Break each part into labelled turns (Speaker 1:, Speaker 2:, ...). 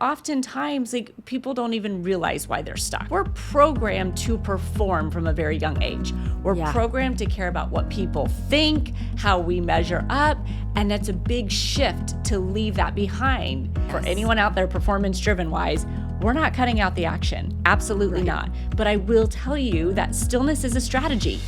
Speaker 1: Oftentimes, like, people don't even realize why they're stuck. We're programmed to perform from a very young age. We're programmed to care about what people think, how we measure up, and that's a big shift to leave that behind. For anyone out there performance-driven wise, we're not cutting out the action. Absolutely not. But I will tell you that stillness is a strategy.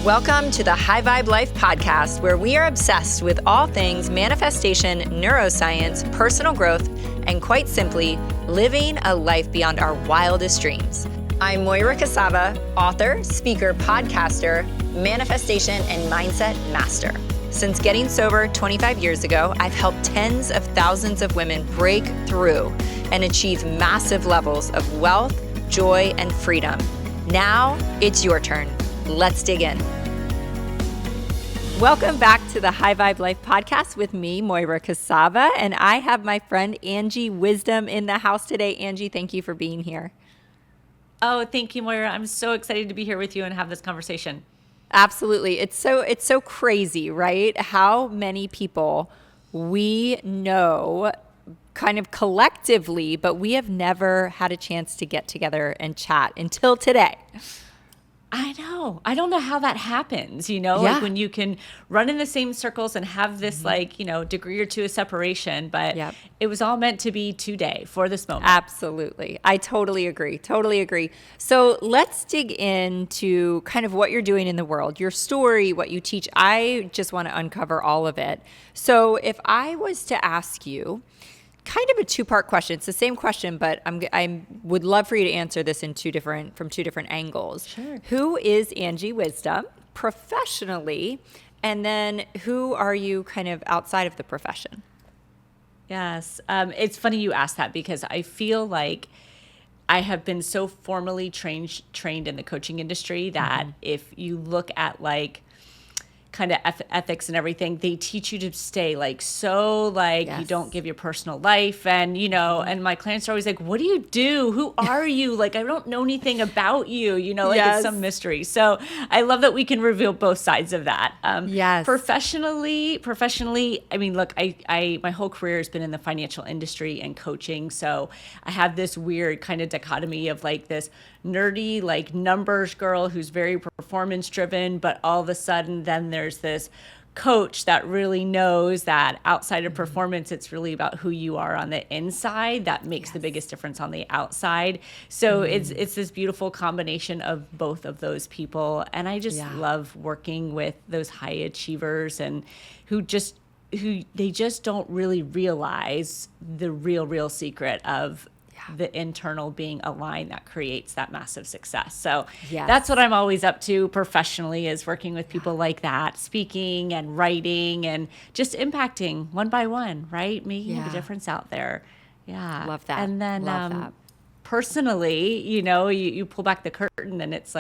Speaker 2: Welcome to the High Vibe Life podcast, where we are obsessed with all things manifestation, neuroscience, personal growth, and quite simply, living a life beyond our wildest dreams. I'm Moira Casava, author, speaker, podcaster, manifestation, and mindset master. Since getting sober 25 years ago, I've helped tens of thousands of women break through and achieve massive levels of wealth, joy, and freedom. Now it's your turn. Let's dig in. Welcome back to the High Vibe Life podcast with me, Moira Casava, and I have my friend Angie Wisdom in the house today. Angie, thank you for being here.
Speaker 1: Oh, thank you, Moira. I'm so excited to be here with you and have this conversation.
Speaker 2: Absolutely. It's so crazy, right? How many people we know kind of collectively, but we have never had a chance to get together and chat until today.
Speaker 1: I know. I don't know how that happens, like when you can run in the same circles and have this degree or two of separation, but it was all meant to be today for this moment.
Speaker 2: Absolutely. I totally agree. So let's dig into kind of what you're doing in the world, your story, what you teach. I just want to uncover all of it. So if I was to ask you kind of a two-part question. It's the same question, but I would love for you to answer this from two different angles.
Speaker 1: Sure.
Speaker 2: Who is Angie Wisdom professionally, and then who are you kind of outside of the profession?
Speaker 1: Yes. It's funny you asked that because I feel like I have been so formally trained in the coaching industry that if you look at kind of ethics and everything, they teach you to stay you don't give your personal life. And, and my clients are always like, what do you do? Who are you? I don't know anything about you, it's some mystery. So I love that we can reveal both sides of that. Professionally, I mean, look, I my whole career has been in the financial industry and coaching. So I have this weird kind of dichotomy of this nerdy, numbers girl who's very performance driven, but all of a sudden then there's this coach that really knows that outside of performance, it's really about who you are on the inside that makes the biggest difference on the outside. So it's this beautiful combination of both of those people. And I just love working with those high achievers and who they just don't really realize the real secret of the internal being aligned that creates that massive success. So that's what I'm always up to professionally, is working with people like that, speaking and writing and just impacting one by one, right? Making the difference out there. Yeah.
Speaker 2: Love that.
Speaker 1: And then personally, you pull back the curtain and it's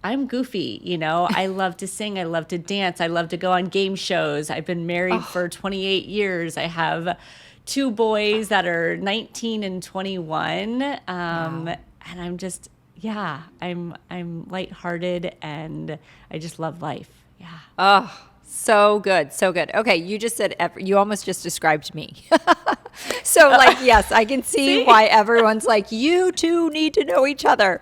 Speaker 1: I'm goofy, I love to sing, I love to dance, I love to go on game shows. I've been married for 28 years. I have 2 boys that are 19 and 21. And I'm just, I'm lighthearted and I just love life. Yeah.
Speaker 2: Oh, so good. Okay. You just said, you almost just described me. So yes, I can see why everyone's you two need to know each other.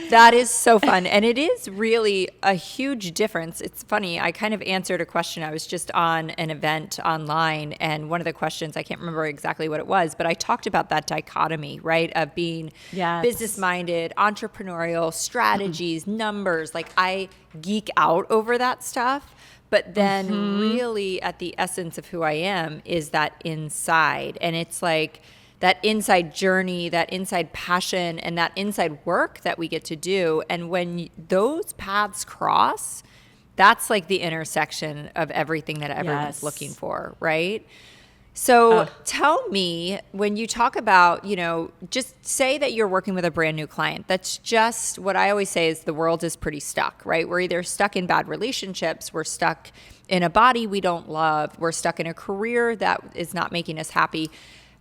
Speaker 2: That is so fun. And it is really a huge difference. It's funny. I kind of answered a question. I was just on an event online, and one of the questions, I can't remember exactly what it was, but I talked about that dichotomy, right? Of being business-minded, entrepreneurial, strategies, numbers. I geek out over that stuff. But then really at the essence of who I am is that inside. And it's that inside journey, that inside passion, and that inside work that we get to do. And when those paths cross, that's the intersection of everything that everyone's looking for, right? So tell me, when you talk about, just say that you're working with a brand new client. That's just what I always say is the world is pretty stuck, right? We're either stuck in bad relationships, we're stuck in a body we don't love, we're stuck in a career that is not making us happy.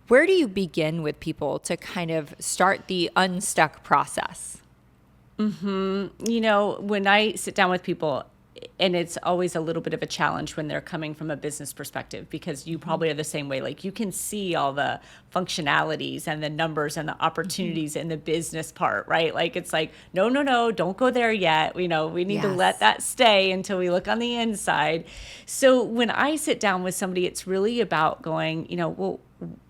Speaker 2: Where do you begin with people to kind of start the unstuck process?
Speaker 1: When I sit down with people, and it's always a little bit of a challenge when they're coming from a business perspective, because you probably are the same way. Like, you can see all the functionalities and the numbers and the opportunities in the business part, right? Like, it's like, no, don't go there yet. We need to let that stay until we look on the inside. So when I sit down with somebody, it's really about going, well,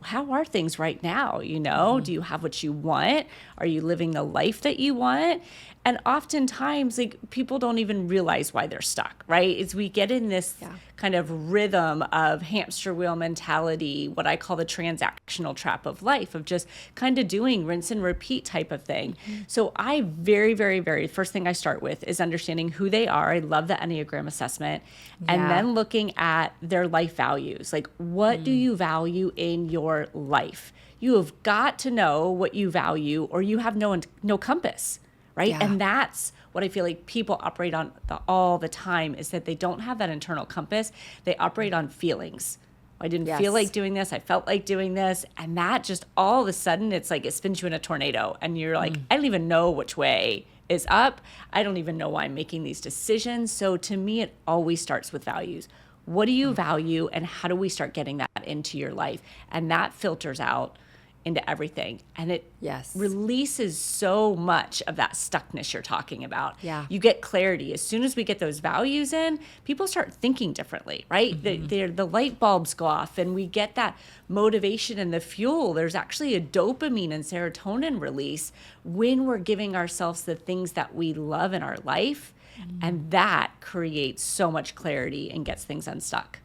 Speaker 1: how are things right now? Do you have what you want? Are you living the life that you want? And oftentimes, like, people don't even realize why they're stuck, right? Is we get in this kind of rhythm of hamster wheel mentality, what I call the transactional trap of life, of just kind of doing rinse and repeat type of thing. So I very, very, very first thing I start with is understanding who they are. I love the Enneagram assessment. And then looking at their life values. Like, what do you value in your life? You have got to know what you value, or you have no compass. Right. Yeah. And that's what I feel like people operate on all the time, is that they don't have that internal compass. They operate on feelings. I didn't feel like doing this. I felt like doing this. And that just all of a sudden, it's like it spins you in a tornado. And you're like, I don't even know which way is up. I don't even know why I'm making these decisions. So to me, it always starts with values. What do you value, and how do we start getting that into your life? And that filters out into everything. And it releases so much of that stuckness you're talking about. Yeah. You get clarity. As soon as we get those values in, people start thinking differently, right? The light bulbs go off, and we get that motivation and the fuel. There's actually a dopamine and serotonin release when we're giving ourselves the things that we love in our life. And that creates so much clarity and gets things unstuck.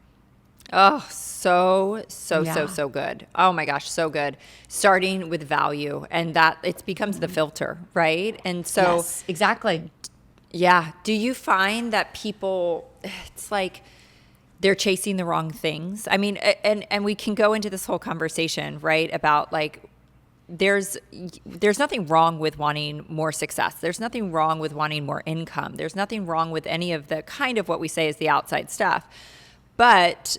Speaker 2: Oh, so good. Oh my gosh, so good. Starting with value, and that it becomes the filter, right? And so
Speaker 1: yes, exactly.
Speaker 2: Yeah. Do you find that people, it's like they're chasing the wrong things? I mean, and we can go into this whole conversation, right, about like there's nothing wrong with wanting more success. There's nothing wrong with wanting more income. There's nothing wrong with any of the kind of what we say is the outside stuff. But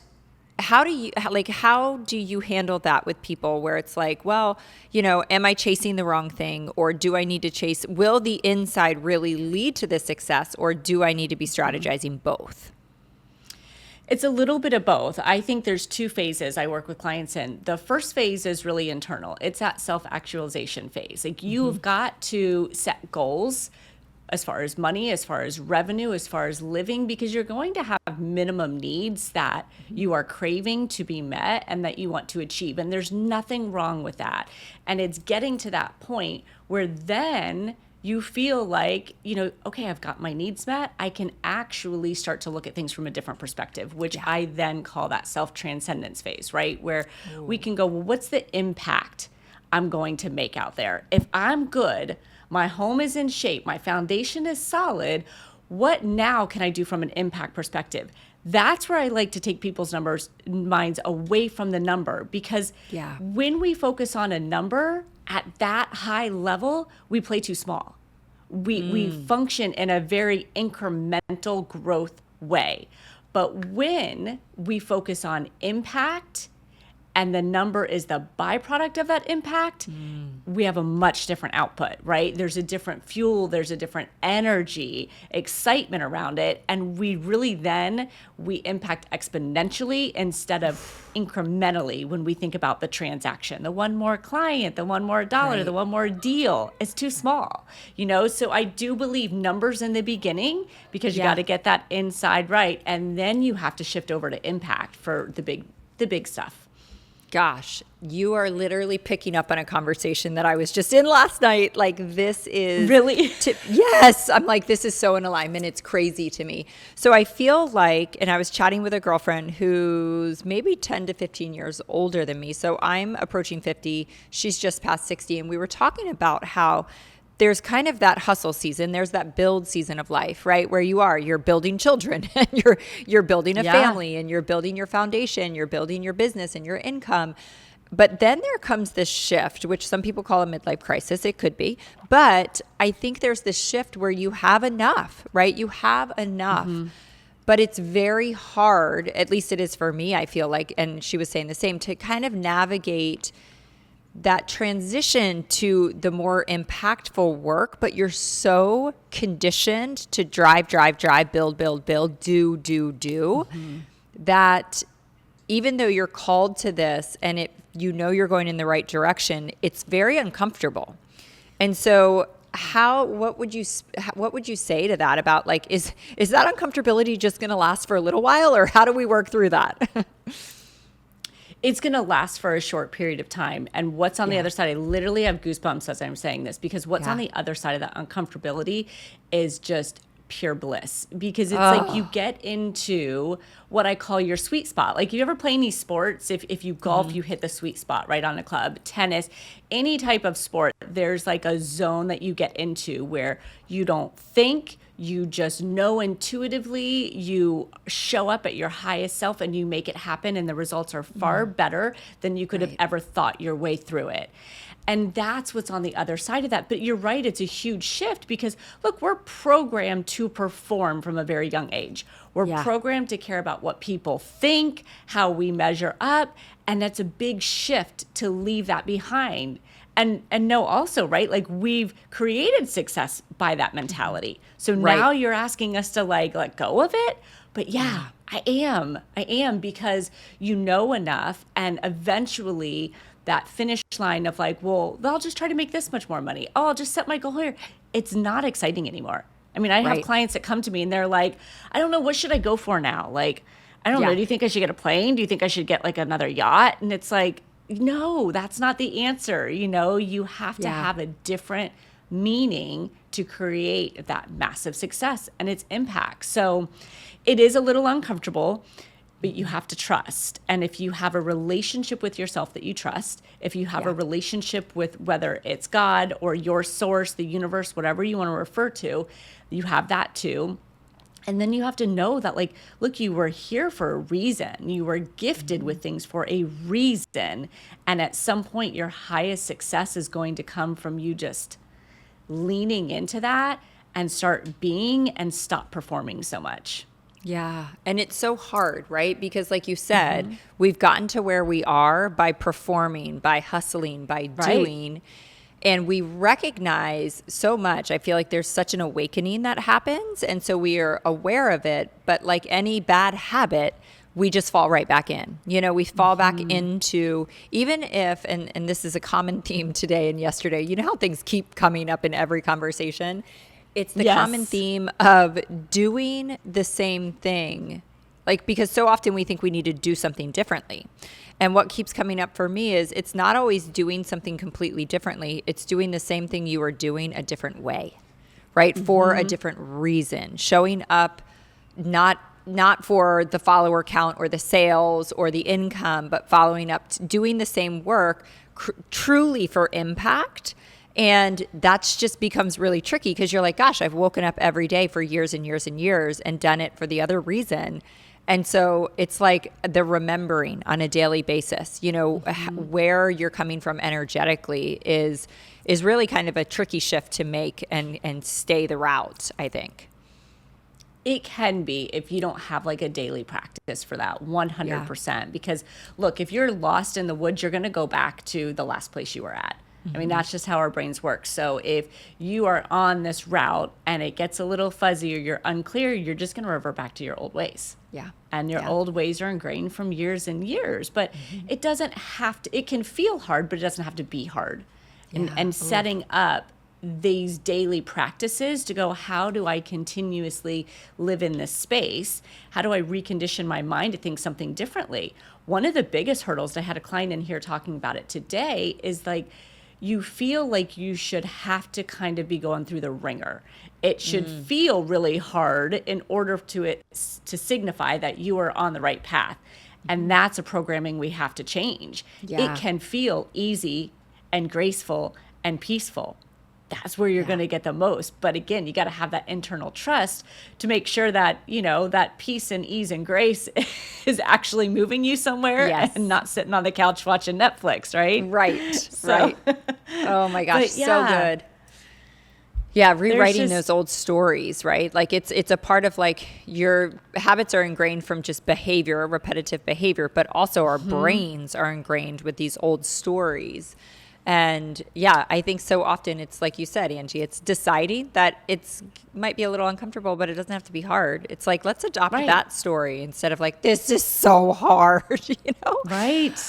Speaker 2: how do you handle that with people where it's like, well, am I chasing the wrong thing, or do I need to will the inside really lead to the success, or do I need to be strategizing both?
Speaker 1: It's a little bit of both. I think there's two phases I work with clients in. The first phase is really internal. It's that self-actualization phase. Like, you've got to set goals as far as money, as far as revenue, as far as living, because you're going to have minimum needs that you are craving to be met and that you want to achieve. And there's nothing wrong with that. And it's getting to that point where then you feel like, okay, I've got my needs met. I can actually start to look at things from a different perspective, which I then call that self-transcendence phase, right? Where we can go, well, what's the impact I'm going to make out there? If I'm good, my home is in shape, my foundation is solid, what now can I do from an impact perspective? That's where I like to take people's minds away from the number, because when we focus on a number at that high level, we play too small. We function in a very incremental growth way. But when we focus on impact, and the number is the byproduct of that impact, we have a much different output, right? There's a different fuel, there's a different energy, excitement around it. And we really we impact exponentially instead of incrementally when we think about the transaction. The one more client, the one more dollar, the one more deal, it's too small, So I do believe numbers in the beginning, because you got to get that inside right. And then you have to shift over to impact for the big stuff.
Speaker 2: Gosh, you are literally picking up on a conversation that I was just in last night. Like, this is
Speaker 1: really,
Speaker 2: yes. I'm like, this is so in alignment. It's crazy to me. So I feel like, and I was chatting with a girlfriend who's maybe 10 to 15 years older than me. So I'm approaching 50. She's just past 60. And we were talking about how there's kind of that hustle season. There's that build season of life, right? Where you're building children and you're building a family, and you're building your foundation, you're building your business and your income. But then there comes this shift, which some people call a midlife crisis. It could be. But I think there's this shift where you have enough, right? You have enough. But it's very hard, at least it is for me, I feel like, and she was saying the same, to kind of navigate that transition to the more impactful work, but you're so conditioned to drive, build, do, that even though you're called to this and you're going in the right direction, it's very uncomfortable. And so what would you say to that about like, is that uncomfortability just going to last for a little while, or how do we work through that?
Speaker 1: It's going to last for a short period of time. And what's on the other side, I literally have goosebumps as I'm saying this, because what's on the other side of that uncomfortability is just pure bliss, because it's like you get into what I call your sweet spot. Like, you ever play any sports? If you golf, you hit the sweet spot, right, on a club. Tennis, any type of sport, there's like a zone that you get into where you don't think, you just know intuitively, you show up at your highest self and you make it happen, and the results are far better than you could have ever thought your way through it. And that's what's on the other side of that. But you're right, it's a huge shift, because look, we're programmed to perform from a very young age. We're programmed to care about what people think, how we measure up, and that's a big shift to leave that behind. And know also, right, like, we've created success by that mentality. So now you're asking us to like let go of it. But I am, because you know enough, and eventually that finish line of like, well, I'll just try to make this much more money. Oh, I'll just set my goal here. It's not exciting anymore. I mean, I have clients that come to me and they're like, I don't know, what should I go for now? Like, I don't know. Do you think I should get a plane? Do you think I should get like another yacht? And it's like, no, that's not the answer. You know, you have to have a different meaning to create that massive success and its impact. So it is a little uncomfortable, but you have to trust. And if you have a relationship with yourself that you trust, if you have a relationship with, whether it's God or your source, the universe, whatever you want to refer to, you have that too. And then you have to know that, like, look, you were here for a reason. You were gifted with things for a reason. And at some point, your highest success is going to come from you just leaning into that and start being and stop performing so much.
Speaker 2: Yeah. And it's so hard, right? Because like you said, we've gotten to where we are by performing, by hustling, by doing. And we recognize so much. I feel like there's such an awakening that happens. And so we are aware of it. But like any bad habit, we just fall right back in. You know, we fall back into, even if, and this is a common theme today and yesterday, you know how things keep coming up in every conversation? It's the common theme of doing the same thing. Like, because so often we think we need to do something differently. And what keeps coming up for me is it's not always doing something completely differently. It's doing the same thing you are doing a different way, right? For a different reason. Showing up not for the follower count or the sales or the income, but following up, doing the same work truly for impact. And that's just becomes really tricky, because you're like, gosh, I've woken up every day for years and years and years and done it for the other reason. And so it's like the remembering on a daily basis, you know, where you're coming from energetically is really kind of a tricky shift to make and stay the route, I think.
Speaker 1: It can be if you don't have like a daily practice for that 100%. Because look, if you're lost in the woods, you're going to go back to the last place you were at. I mean, that's just how our brains work. So if you are on this route and it gets a little fuzzy or you're unclear, you're just going to revert back to your old ways.
Speaker 2: Yeah.
Speaker 1: And your old ways are ingrained from years and years. But it doesn't have to, it can feel hard, but it doesn't have to be hard. And setting up these daily practices to go, how do I continuously live in this space? How do I recondition my mind to think something differently? One of the biggest hurdles, I had a client in here talking about it today, is like, you feel like you should have to kind of be going through the ringer. It should feel really hard in order to signify that you are on the right path. And that's a programming we have to change. It can feel easy and graceful and peaceful. That's where you're going to get the most. But again, you got to have that internal trust to make sure that, you know, that peace and ease and grace is actually moving you somewhere and not sitting on the couch watching Netflix, right?
Speaker 2: Right. Oh my gosh, so good. Yeah, rewriting those old stories, right? Like it's a part of like your habits are ingrained from just behavior, repetitive behavior, but also our brains are ingrained with these old stories. And yeah, I think so often it's like you said, Angie, it's deciding that it's might be a little uncomfortable, but it doesn't have to be hard. It's like, let's adopt
Speaker 1: Right.
Speaker 2: that story instead of like, this is so hard, you know?
Speaker 1: Right.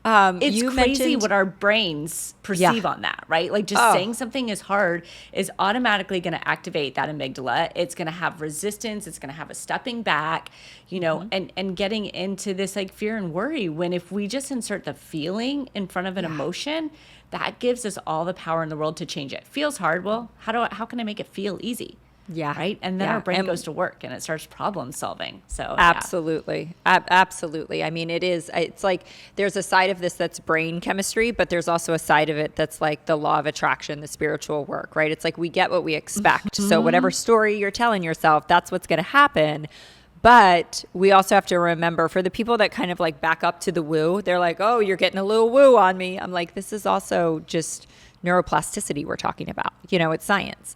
Speaker 1: It's
Speaker 2: You
Speaker 1: crazy
Speaker 2: mentioned,
Speaker 1: what our brains perceive on that, right? Like just saying something is hard is automatically going to activate that amygdala. It's going to have resistance. It's going to have a stepping back, you know, and getting into this like fear and worry, when if we just insert the feeling in front of an emotion, that gives us all the power in the world to change it. Feels hard. Well, how can I make it feel easy?
Speaker 2: yeah.
Speaker 1: Right. And then
Speaker 2: Yeah.
Speaker 1: our brain
Speaker 2: And
Speaker 1: goes to work and it starts problem solving. So yeah.
Speaker 2: absolutely. Absolutely. I mean, it's like there's a side of this that's brain chemistry, but there's also a side of it that's like the law of attraction, the spiritual work, right? It's like we get what we expect. So whatever story you're telling yourself, that's what's going to happen. But we also have to remember, for the people that kind of like back up to the woo, they're like, oh, you're getting a little woo on me. I'm like, this is also just neuroplasticity we're talking about. You know, it's science.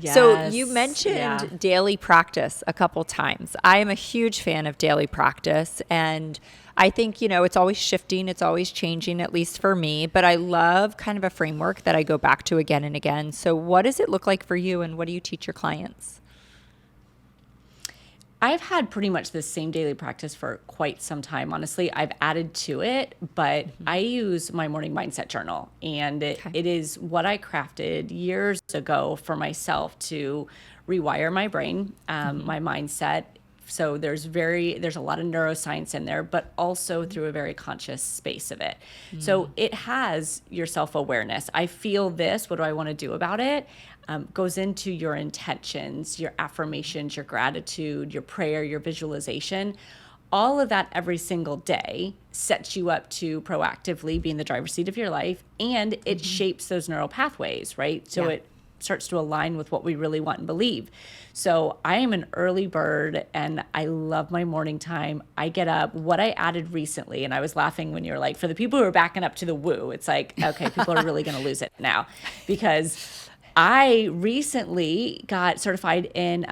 Speaker 2: So you
Speaker 1: Yes.
Speaker 2: mentioned daily practice a couple times. I am a huge fan of daily practice, and I think, you know, it's always shifting, it's always changing, at least for me, but I love kind of a framework that I go back to again and again. So what does it look like for you, and what do you teach your clients?
Speaker 1: I've had pretty much the same daily practice for quite some time. Honestly, I've added to it, but I use my morning mindset journal, and it is what I crafted years ago for myself to rewire my brain, my mindset. So there's a lot of neuroscience in there, but also through a very conscious space of it. So it has your self-awareness. I feel this. What do I want to do about it? Goes into your intentions, your affirmations, your gratitude, your prayer, your visualization. All of that every single day sets you up to proactively be in the driver's seat of your life, and it shapes those neural pathways, right? So it starts to align with what we really want and believe. So I am an early bird, and I love my morning time. I get up. What I added recently, and I was laughing when you were like, for the people who are backing up to the woo, it's like, okay, people are really going to lose it now, because I recently got certified in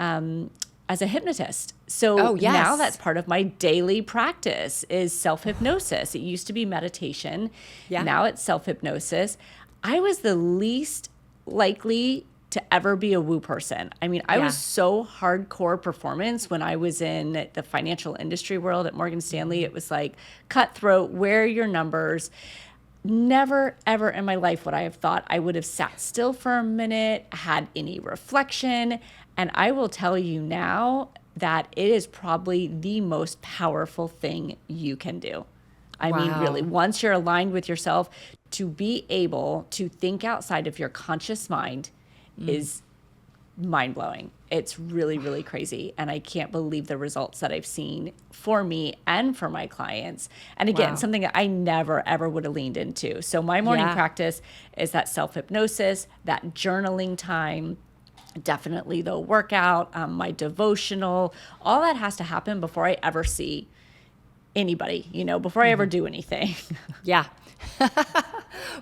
Speaker 1: as a hypnotist. So now that's part of my daily practice is self-hypnosis. It used to be meditation. Now it's self-hypnosis. I was the least likely to ever be a woo person. I mean, I was so hardcore performance when I was in the financial industry world at Morgan Stanley. It was like cutthroat, where are your numbers? Never, ever in my life would I have thought I would have sat still for a minute, had any reflection. And I will tell you now that it is probably the most powerful thing you can do. I mean, really, once you're aligned with yourself, to be able to think outside of your conscious mind is mind-blowing. It's really, really crazy. And I can't believe the results that I've seen for me and for my clients. And again, something that I never, ever would have leaned into. So my morning practice is that self-hypnosis, that journaling time, definitely the workout, my devotional, all that has to happen before I ever see anybody, you know, before I ever do anything.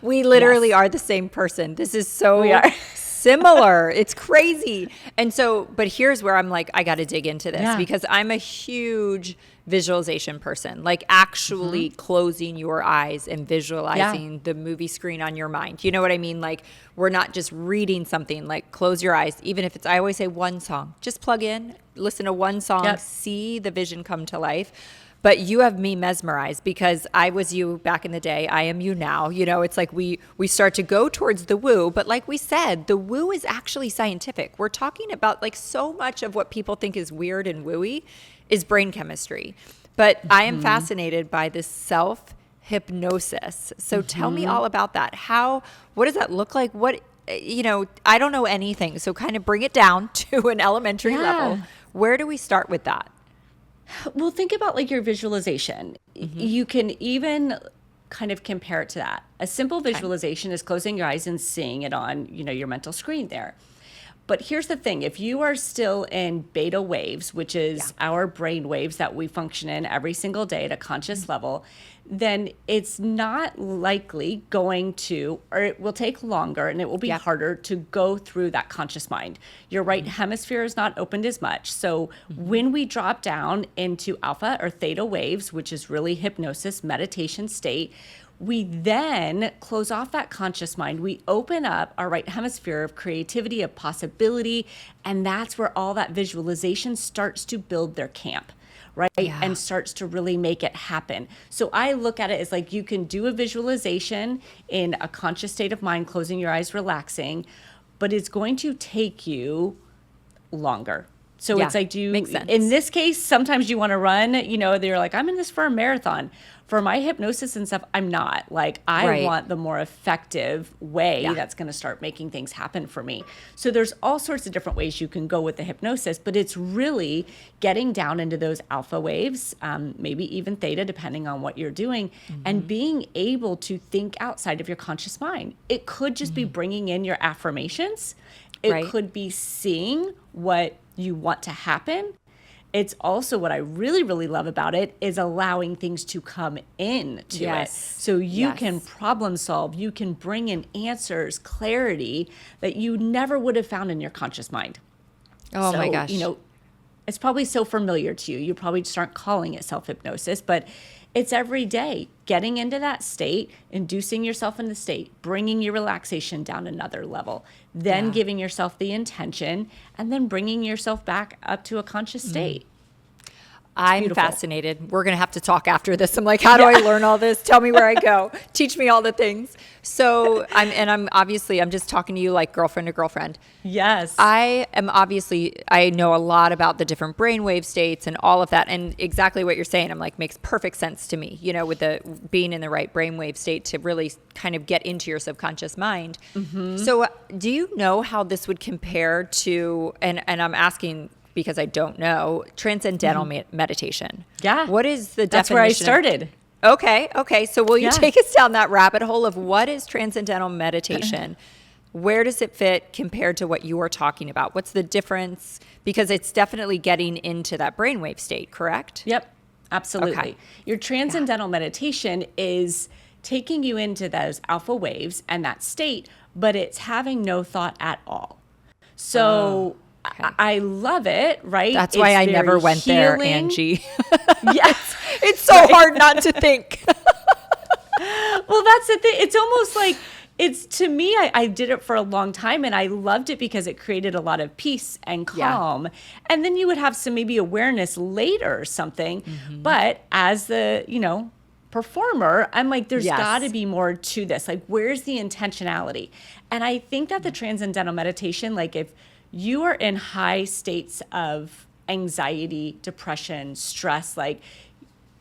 Speaker 2: We literally are the same person. This is so similar. It's crazy. And so, but here's where I'm like, I got to dig into this because I'm a huge visualization person, like actually closing your eyes and visualizing the movie screen on your mind. You know what I mean? Like we're not just reading something, like close your eyes. Even if it's, I always say one song, just plug in, listen to one song, see the vision come to life. But you have me mesmerized because I was you back in the day. I am you now. You know, it's like we start to go towards the woo. But like we said, the woo is actually scientific. We're talking about like so much of what people think is weird and wooey is brain chemistry. But I am fascinated by this self-hypnosis. So tell me all about that. What does that look like? What, you know, I don't know anything. So kind of bring it down to an elementary level. Where do we start with that?
Speaker 1: Well, think about like your visualization. You can even kind of compare it to that. A simple visualization is closing your eyes and seeing it on, you know, your mental screen there. But here's the thing. If you are still in beta waves, which is our brain waves that we function in every single day at a conscious level, then it's not likely going to, or it will take longer and it will be harder to go through that conscious mind. Your right hemisphere is not opened as much. So when we drop down into alpha or theta waves, which is really hypnosis, meditation state, we then close off that conscious mind. We open up our right hemisphere of creativity, of possibility, and that's where all that visualization starts to build their camp, right?
Speaker 2: Yeah.
Speaker 1: And starts to really make it happen. So I look at it as like you can do a visualization in a conscious state of mind, closing your eyes, relaxing, but it's going to take you longer. So
Speaker 2: Yeah,
Speaker 1: it's like,
Speaker 2: makes sense.
Speaker 1: in this case, sometimes you want to run, they're like, I'm in this for a marathon. For my hypnosis and stuff, I'm not. Like, I
Speaker 2: Right.
Speaker 1: want the more effective way that's going to start making things happen for me. So there's all sorts of different ways you can go with the hypnosis, but it's really getting down into those alpha waves, maybe even theta, depending on what you're doing, and being able to think outside of your conscious mind. It could just be bringing in your affirmations. It
Speaker 2: Right.
Speaker 1: could be seeing what you want to happen. It's also what I really, really love about it is allowing things to come in to it. So you can problem solve, you can bring in answers, clarity that you never would have found in your conscious mind.
Speaker 2: Oh my gosh.
Speaker 1: It's probably so familiar to you. You probably just aren't calling it self-hypnosis, but it's every day getting into that state, inducing yourself in the state, bringing your relaxation down another level, then giving yourself the intention, and then bringing yourself back up to a conscious state.
Speaker 2: I'm
Speaker 1: beautiful.
Speaker 2: fascinated. We're going to have to talk after this. I'm like, how do I learn all this? Tell me where I go. Teach me all the things. So I'm just talking to you like girlfriend to girlfriend.
Speaker 1: Yes.
Speaker 2: I know a lot about the different brainwave states and all of that. And exactly what you're saying, I'm like, makes perfect sense to me, with the being in the right brainwave state to really kind of get into your subconscious mind. So do you know how this would compare to, and I'm asking because I don't know, transcendental meditation?
Speaker 1: Yeah.
Speaker 2: What is the definition?
Speaker 1: That's where I started.
Speaker 2: Okay. So will you take us down that rabbit hole of what is transcendental meditation? Where does it fit compared to what you are talking about? What's the difference? Because it's definitely getting into that brainwave state, correct?
Speaker 1: Yep, absolutely.
Speaker 2: Okay.
Speaker 1: Your transcendental meditation is taking you into those alpha waves and that state, but it's having no thought at all. So I love it, right?
Speaker 2: That's why I never went
Speaker 1: healing.
Speaker 2: there, Angie.
Speaker 1: Yes.
Speaker 2: It's so hard not to think.
Speaker 1: Well, that's the thing. It's almost like, to me, I did it for a long time and I loved it because it created a lot of peace and calm. And then you would have some maybe awareness later or something. But as the, performer, I'm like, there's got to be more to this. Like, where's the intentionality? And I think that the transcendental meditation, like if you are in high states of anxiety, depression, stress, like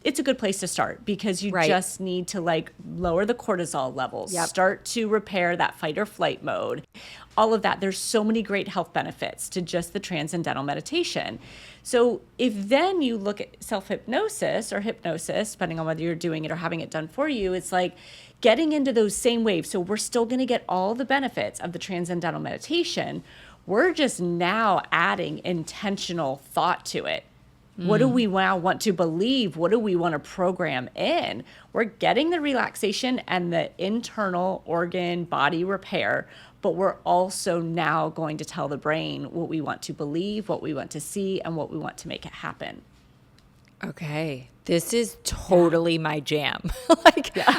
Speaker 1: it's a good place to start because you just need to like lower the cortisol levels, start to repair that fight or flight mode, all of that. There's so many great health benefits to just the transcendental meditation. So if then you look at self-hypnosis or hypnosis, depending on whether you're doing it or having it done for you, it's like getting into those same waves. So we're still going to get all the benefits of the transcendental meditation. We're just now adding intentional thought to it. What do we now want to believe? What do we want to program in? We're getting the relaxation and the internal organ body repair, but we're also now going to tell the brain what we want to believe, what we want to see, and what we want to make it happen.
Speaker 2: Okay. This is totally my jam.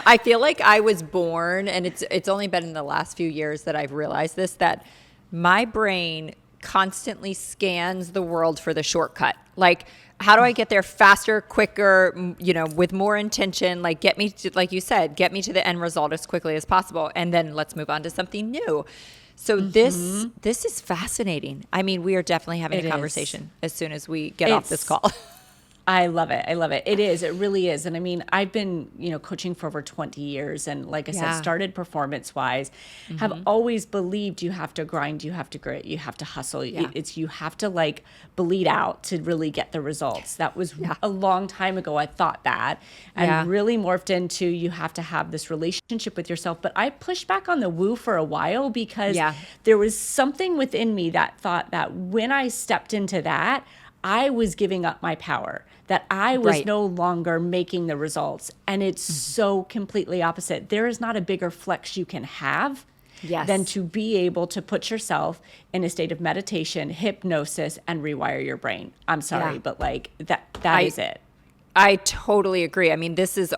Speaker 2: I feel like I was born, and it's only been in the last few years that I've realized this, that my brain constantly scans the world for the shortcut. Like, how do I get there faster, quicker, with more intention? Like, get me to, like you said, get me to the end result as quickly as possible. And then let's move on to something new. So this is fascinating. I mean, we are definitely having a conversation as soon as we get off this call.
Speaker 1: I love it. I love it. It is. It really is. And I mean, I've been, coaching for over 20 years. And like I said, started performance-wise, have always believed you have to grind, you have to grit, you have to hustle. You have to like bleed out to really get the results. That was a long time ago. I thought that and really morphed into you have to have this relationship with yourself. But I pushed back on the woo for a while because there was something within me that thought that when I stepped into that, I was giving up my power, that I was no longer making the results. And it's so completely opposite. There is not a bigger flex you can have than to be able to put yourself in a state of meditation, hypnosis, and rewire your brain. I'm sorry, but like that is it.
Speaker 2: I totally agree. I mean, this is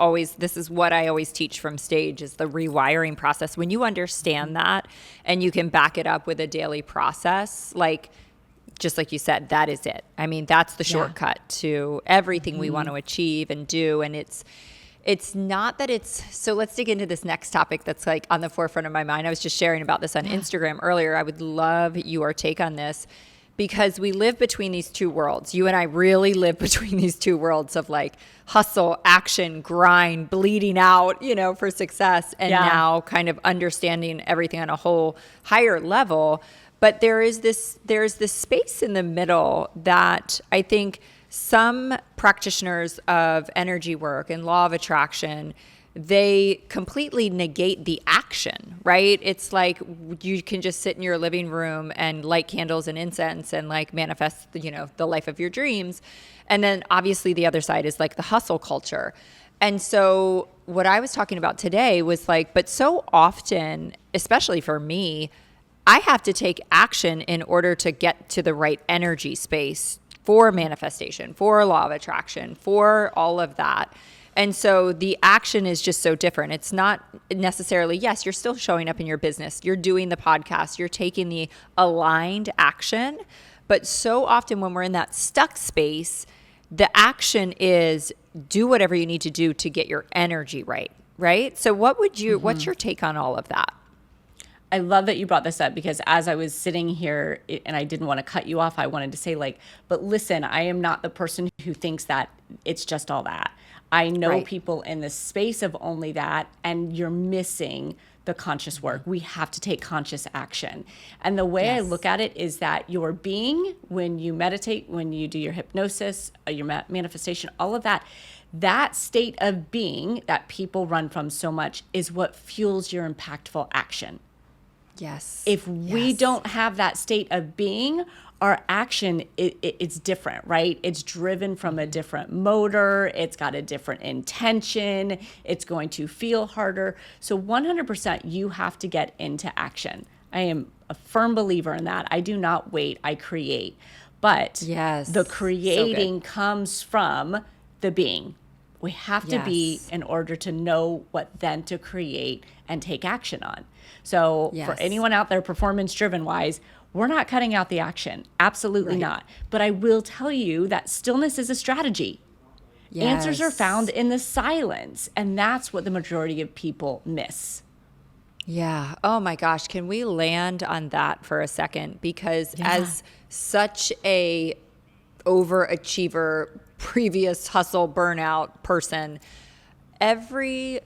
Speaker 2: what I always teach from stage is the rewiring process. When you understand that and you can back it up with a daily process, like just like you said, that is it. I mean, that's the shortcut to everything we want to achieve and do. And it's not that so let's dig into this next topic that's like on the forefront of my mind. I was just sharing about this on Instagram earlier. I would love your take on this because we live between these two worlds. You and I really live between these two worlds of like hustle, action, grind, bleeding out, for success. And now kind of understanding everything on a whole higher level. But there's this space in the middle that I think some practitioners of energy work and law of attraction, they completely negate the action, right? It's like you can just sit in your living room and light candles and incense and like manifest, the life of your dreams. And then obviously the other side is like the hustle culture. And so what I was talking about today was like, but so often, especially for me, I have to take action in order to get to the right energy space for manifestation, for law of attraction, for all of that. And so the action is just so different. It's not necessarily, yes, you're still showing up in your business. You're doing the podcast. You're taking the aligned action. But so often when we're in that stuck space, the action is do whatever you need to do to get your energy right, right? So what's your take on all of that?
Speaker 1: I love that you brought this up because as I was sitting here and I didn't want to cut you off, I wanted to say but listen, I am not the person who thinks that it's just all that. I know people in the space of only that, and you're missing the conscious work. We have to take conscious action. And the way I look at it is that your being, when you meditate, when you do your hypnosis, your manifestation, all of that state of being that people run from so much is what fuels your impactful action.
Speaker 2: Yes.
Speaker 1: If we don't have that state of being, our action, it's different, right? It's driven from a different motor. It's got a different intention. It's going to feel harder. So 100% you have to get into action. I am a firm believer in that. I do not wait, I create. But the creating comes from the being. We have to be in order to know what then to create and take action on. So for anyone out there performance driven wise, we're not cutting out the action. Absolutely not. But I will tell you that stillness is a strategy. Answers are found in the silence. And that's what the majority of people miss.
Speaker 2: Yeah. Oh my gosh. Can we land on that for a second? Because as such a overachiever, previous hustle burnout person, every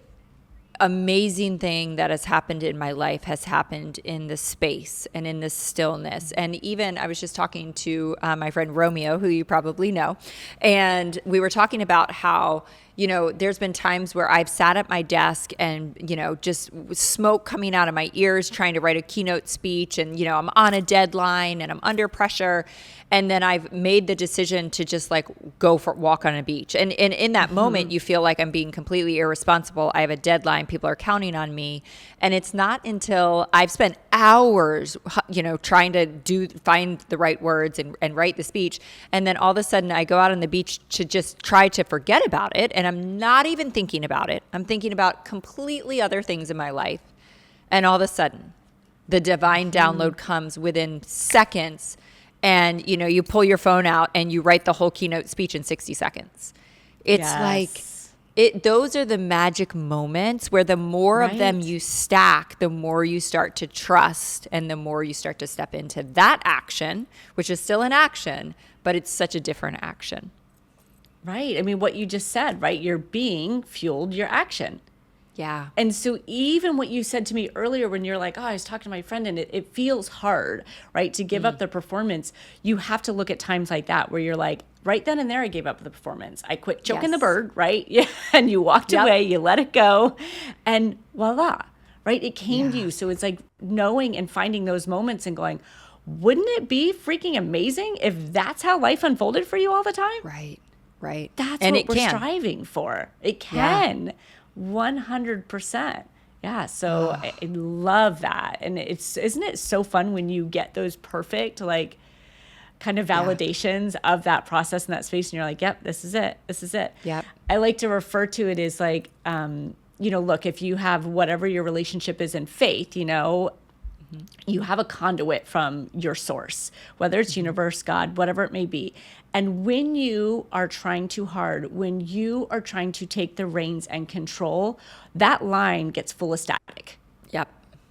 Speaker 2: amazing thing that has happened in my life has happened in the space and in the stillness. And even I was just talking to my friend Romeo, who you probably know, and we were talking about how, there's been times where I've sat at my desk and, just smoke coming out of my ears trying to write a keynote speech and, I'm on a deadline and I'm under pressure. And then I've made the decision to just like walk on a beach. And in that moment, you feel like I'm being completely irresponsible. I have a deadline. People are counting on me. And it's not until I've spent hours, trying to find the right words and write the speech. And then all of a sudden I go out on the beach to just try to forget about it. And I'm not even thinking about it. I'm thinking about completely other things in my life. And all of a sudden the divine download comes within seconds. And, you pull your phone out and you write the whole keynote speech in 60 seconds. It's those are the magic moments where the more of them you stack, the more you start to trust and the more you start to step into that action, which is still an action, but it's such a different action.
Speaker 1: Right. I mean, what you just said, right? Your being fueled your action.
Speaker 2: Yeah.
Speaker 1: And so even what you said to me earlier when you're like, I was talking to my friend and it feels hard, right? To give up the performance, you have to look at times like that where you're like, right then and there, I gave up the performance. I quit choking the bird, right? Yeah. And you walked away, you let it go and voila, right? It came to you. So it's like knowing and finding those moments and going, wouldn't it be freaking amazing if that's how life unfolded for you all the time?
Speaker 2: Right.
Speaker 1: That's what we're striving for. It can. 100%. Yeah. So I love that. And isn't it so fun when you get those perfect, like kind of validations of that process in that space. And you're like, yep, this is it. This is it.
Speaker 2: Yep.
Speaker 1: I like to refer to it as like, look, if you have whatever your relationship is in faith, you have a conduit from your source, whether it's universe, God, whatever it may be. And when you are trying too hard, when you are trying to take the reins and control, that line gets full of static.
Speaker 2: Yep.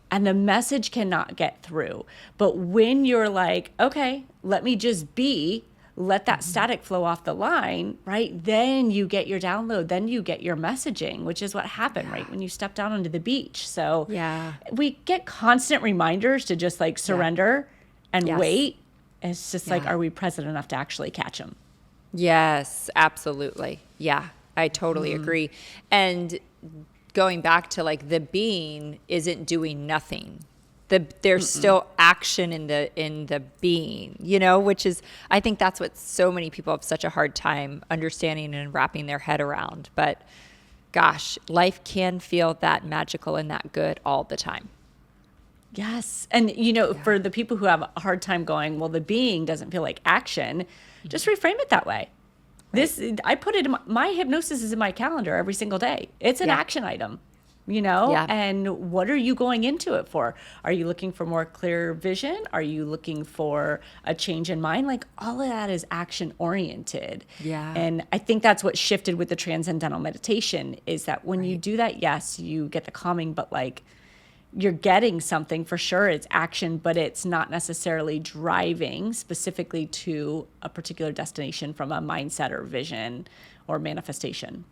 Speaker 1: And the message cannot get through. But when you're like, okay, let me just be, let that static flow off the line, right? Then you get your download, then you get your messaging, which is what happened, right? When you step down onto the beach. So we get constant reminders to just like surrender and wait. It's just like, are we present enough to actually catch them?
Speaker 2: Yes, absolutely. Yeah, I totally agree. And going back to like the being isn't doing nothing. There's still action in the being, which is, I think that's what so many people have such a hard time understanding and wrapping their head around. But gosh, life can feel that magical and that good all the time.
Speaker 1: Yes. And, for the people who have a hard time going, well, the being doesn't feel like action, just reframe it that way. Right. I put it in my hypnosis is in my calendar every single day. It's an action item, and what are you going into it for? Are you looking for more clear vision? Are you looking for a change in mind? Like all of that is action oriented. Yeah. And I think that's what shifted with the transcendental meditation is that when you do that, yes, you get the calming, but like you're getting something for sure. It's action, but it's not necessarily driving specifically to a particular destination from a mindset or vision or manifestation.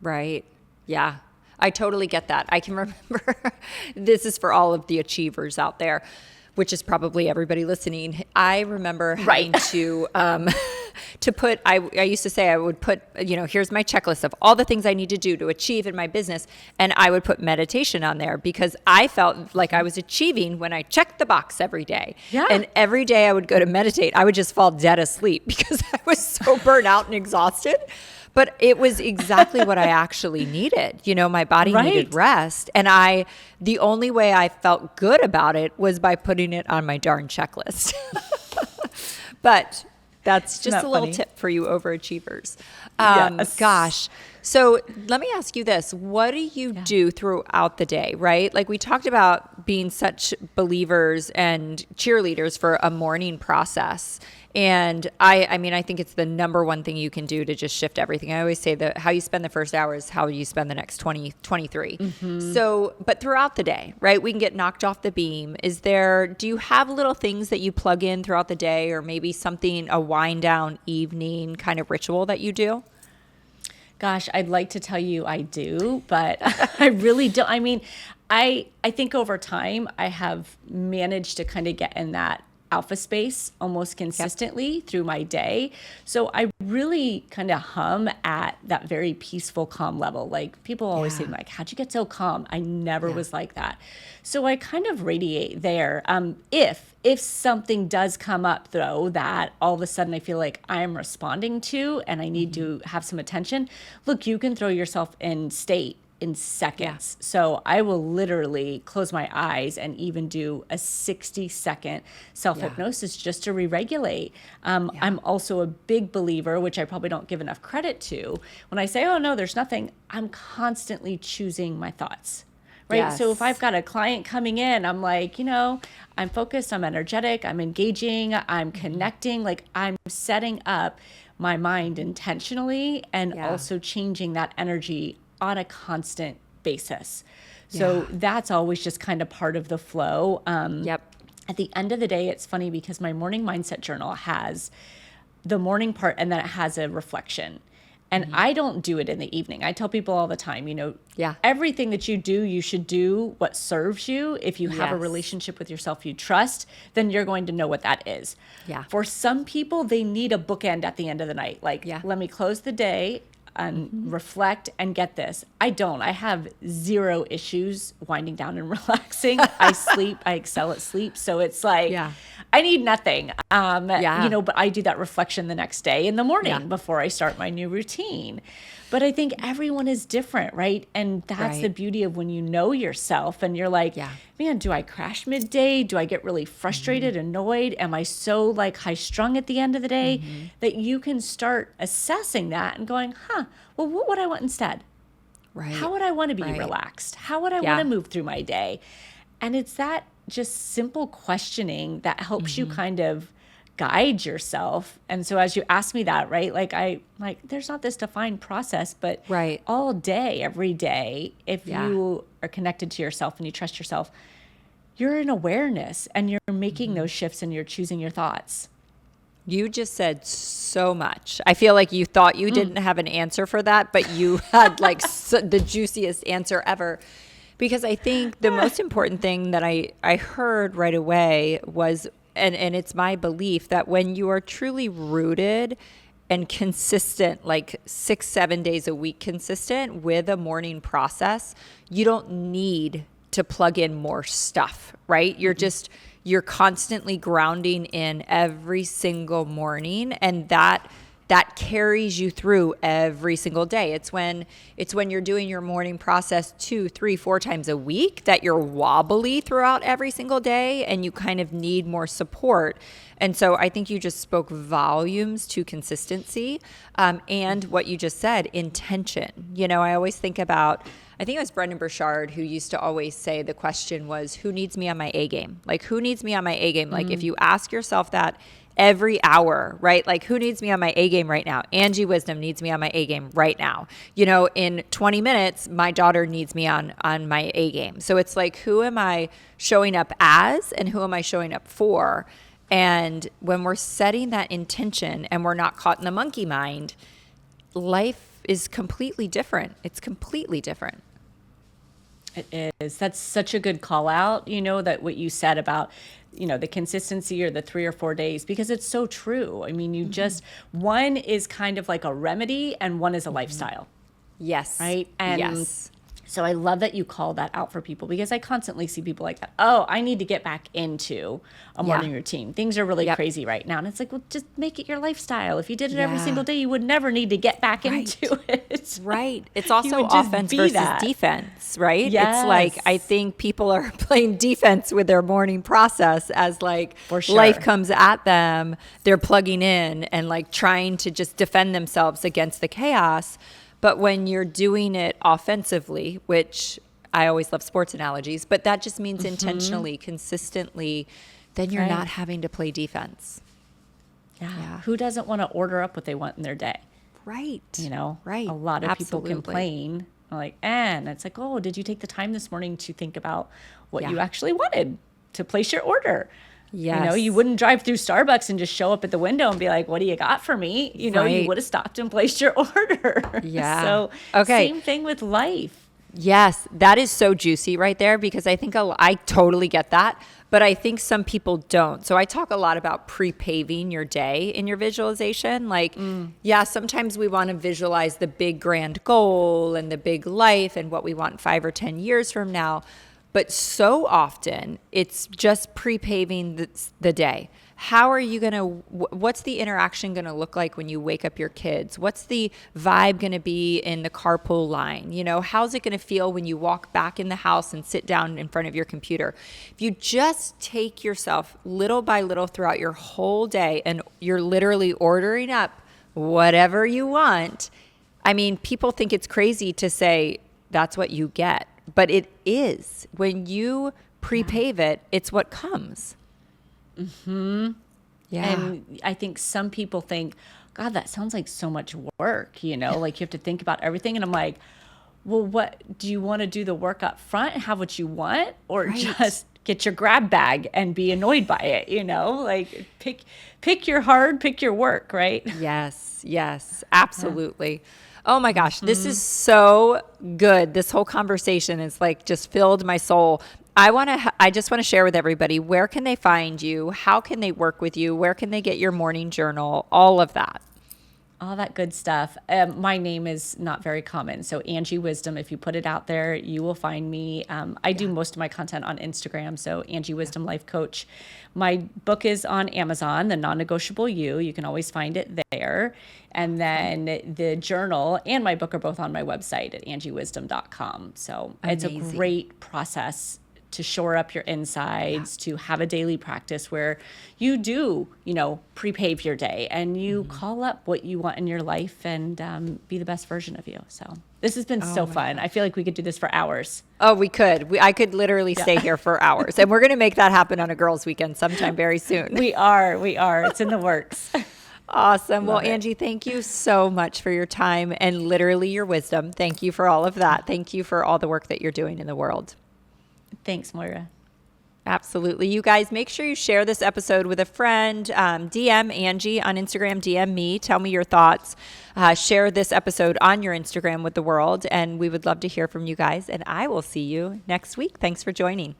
Speaker 2: Right. Yeah. I totally get that. I can remember, this is for all of the achievers out there, which is probably everybody listening. I remember having to put, I used to say I would put, here's my checklist of all the things I need to do to achieve in my business. And I would put meditation on there because I felt like I was achieving when I checked the box every day. Yeah. And every day I would go to meditate, I would just fall dead asleep because I was so burnt out and exhausted. But it was exactly what I actually needed. My body needed rest. And the only way I felt good about it was by putting it on my darn checklist. But that's just a little tip for you overachievers. Yes. Gosh. So let me ask you this. What do you do throughout the day, right? Like we talked about being such believers and cheerleaders for a morning process. And I think it's the number one thing you can do to just shift everything. I always say that how you spend the first hour is how you spend the next 23. Mm-hmm. So, but throughout the day, right, we can get knocked off the beam. Do you have little things that you plug in throughout the day or maybe something, a wind down evening kind of ritual that you do?
Speaker 1: Gosh, I'd like to tell you I do, but I really don't. I mean, I think over time I have managed to kind of get in that alpha space almost consistently through my day. So I really kind of hum at that very peaceful, calm level. Like people always say, like, how'd you get so calm? I never was like that. So I kind of radiate there. If something does come up though, that all of a sudden I feel like I'm responding to and I need to have some attention, look, you can throw yourself in state in seconds. So I will literally close my eyes and even do a 60-second self-hypnosis just to re-regulate. I'm also a big believer, which I probably don't give enough credit to. When I say, oh no, there's nothing, I'm constantly choosing my thoughts. Right. Yes. So if I've got a client coming in, I'm like, I'm focused, I'm energetic, I'm engaging, I'm connecting, like I'm setting up my mind intentionally and also changing that energy on a constant basis. So that's always just kind of part of the flow. At the end of the day, it's funny because my morning mindset journal has the morning part and then it has a reflection. And I don't do it in the evening. I tell people all the time, everything that you do, you should do what serves you. If you have a relationship with yourself you trust, then you're going to know what that is. Yeah. For some people, they need a bookend at the end of the night. Like, let me close the day and reflect and get this. I don't. I have zero issues winding down and relaxing. I sleep. I excel at sleep. So it's like, I need nothing.
Speaker 2: Yeah.
Speaker 1: But I do that reflection the next day in the morning
Speaker 2: Yeah.
Speaker 1: before I start my new routine. But I think everyone is different, right? And that's the
Speaker 2: Right.
Speaker 1: beauty of when you know yourself and you're like,
Speaker 2: Yeah.
Speaker 1: man, do I crash midday? Do I get really frustrated, annoyed? Am I so like high strung at the end of the day that you can start assessing that and going, well, what would I want instead?
Speaker 2: Right.
Speaker 1: How would I want to be
Speaker 2: Right.
Speaker 1: relaxed? How would I want
Speaker 2: Yeah.
Speaker 1: to move through my day? And it's that just simple questioning that helps you kind of guide yourself. And so as you ask me that, right? There's not this defined process, but
Speaker 2: Right.
Speaker 1: all day, every day, if
Speaker 2: Yeah.
Speaker 1: you are connected to yourself and you trust yourself, you're in awareness and you're making those shifts and you're choosing your thoughts.
Speaker 2: You just said so much. I feel like you thought you didn't have an answer for that, but you had like the juiciest answer ever. Because I think the most important thing that I heard right away was, and it's my belief that when you are truly rooted and consistent, like 6-7 days a week consistent with a morning process, you don't need to plug in more stuff, right? You're constantly grounding in every single morning, and that carries you through every single day. It's when you're doing your morning process 2, 3, 4 times a week that you're wobbly throughout every single day and you kind of need more support. And so I think you just spoke volumes to consistency, and what you just said, intention. I always think about, I think it was Brendan Burchard who used to always say the question was, who needs me on my A game? Like, who needs me on my A game? Like, if you ask yourself that every hour, right? Like, who needs me on my A game right now? Angie Wisdom needs me on my A game right now. In 20 minutes, my daughter needs me on my A game. So it's like, who am I showing up as and who am I showing up for? And when we're setting that intention and we're not caught in the monkey mind, life is completely different. It's completely different.
Speaker 1: It is. That's such a good call out, that what you said about, the consistency or the 3 or 4 days, because it's so true. I mean, you just, one is kind of like a remedy and one is a lifestyle.
Speaker 2: Yes.
Speaker 1: Right. And
Speaker 2: yes.
Speaker 1: so I love that you call that out for people, because I constantly see people like that. Oh, I need to get back into a morning routine. Things are really crazy right now. And it's like, well, just make it your lifestyle. If you did it every single day, you would never need to get back into it.
Speaker 2: Right. It's also
Speaker 1: would just
Speaker 2: offense
Speaker 1: be
Speaker 2: versus
Speaker 1: that.
Speaker 2: defense, right?
Speaker 1: Yes.
Speaker 2: It's like, I think people are playing defense with their morning process as like
Speaker 1: For sure.
Speaker 2: life comes at them. They're plugging in and like trying to just defend themselves against the chaos. But when you're doing it offensively, which I always love sports analogies, but that just means intentionally, consistently, then you're not having to play defense.
Speaker 1: Yeah. Who doesn't want to order up what they want in their day?
Speaker 2: Right.
Speaker 1: Right. A lot of people complain like, and it's like, oh, did you take the time this morning to think about what you actually wanted to place your order?
Speaker 2: Yes.
Speaker 1: You wouldn't drive through Starbucks and just show up at the window and be like, what do you got for me? You would have stopped and placed your order.
Speaker 2: Yeah.
Speaker 1: So same thing with life.
Speaker 2: Yes, that is so juicy right there, because I think I totally get that, but I think some people don't. So I talk a lot about pre-paving your day in your visualization. Like, sometimes we want to visualize the big grand goal and the big life and what we want 5 or 10 years from now. But so often it's just pre-paving the day. How are you going to, what's the interaction going to look like when you wake up your kids? What's the vibe going to be in the carpool line? How's it going to feel when you walk back in the house and sit down in front of your computer? If you just take yourself little by little throughout your whole day and you're literally ordering up whatever you want, I mean, people think it's crazy to say that's what you get. But it is. When you pre-pave it, it's what comes.
Speaker 1: Yeah. And I think some people think, God, that sounds like so much work, like you have to think about everything. And I'm like, well, what do you want to do the work up front and have what you want, or just get your grab bag and be annoyed by it, like pick your hard, pick your work, right?
Speaker 2: Yes, absolutely. Yeah. Oh my gosh, this is so good. This whole conversation is like just filled my soul. I just want to share with everybody, where can they find you? How can they work with you? Where can they get your morning journal? All of that.
Speaker 1: All that good stuff. My name is not very common. So Angie Wisdom, if you put it out there, you will find me. I do most of my content on Instagram. So Angie Wisdom Life Coach. My book is on Amazon, The Non-Negotiable You. You can always find it there. And then the journal and my book are both on my website at angiewisdom.com. So it's a
Speaker 2: Amazing.
Speaker 1: great process to shore up your insides, to have a daily practice where you do, pre-pave your day and you call up what you want in your life and be the best version of you. So this has been so fun. I feel like we could do this for hours.
Speaker 2: Oh, we could. I could literally stay here for hours. And we're going to make that happen on a girls' weekend sometime very soon.
Speaker 1: We are. It's in the works.
Speaker 2: Awesome. Well,
Speaker 1: Love it.
Speaker 2: Angie, thank you so much for your time and literally your wisdom. Thank you for all of that. Thank you for all the work that you're doing in the world.
Speaker 1: Thanks, Moira.
Speaker 2: Absolutely. You guys, make sure you share this episode with a friend. DM Angie on Instagram, DM me, tell me your thoughts. Share this episode on your Instagram with the world. And we would love to hear from you guys. And I will see you next week. Thanks for joining.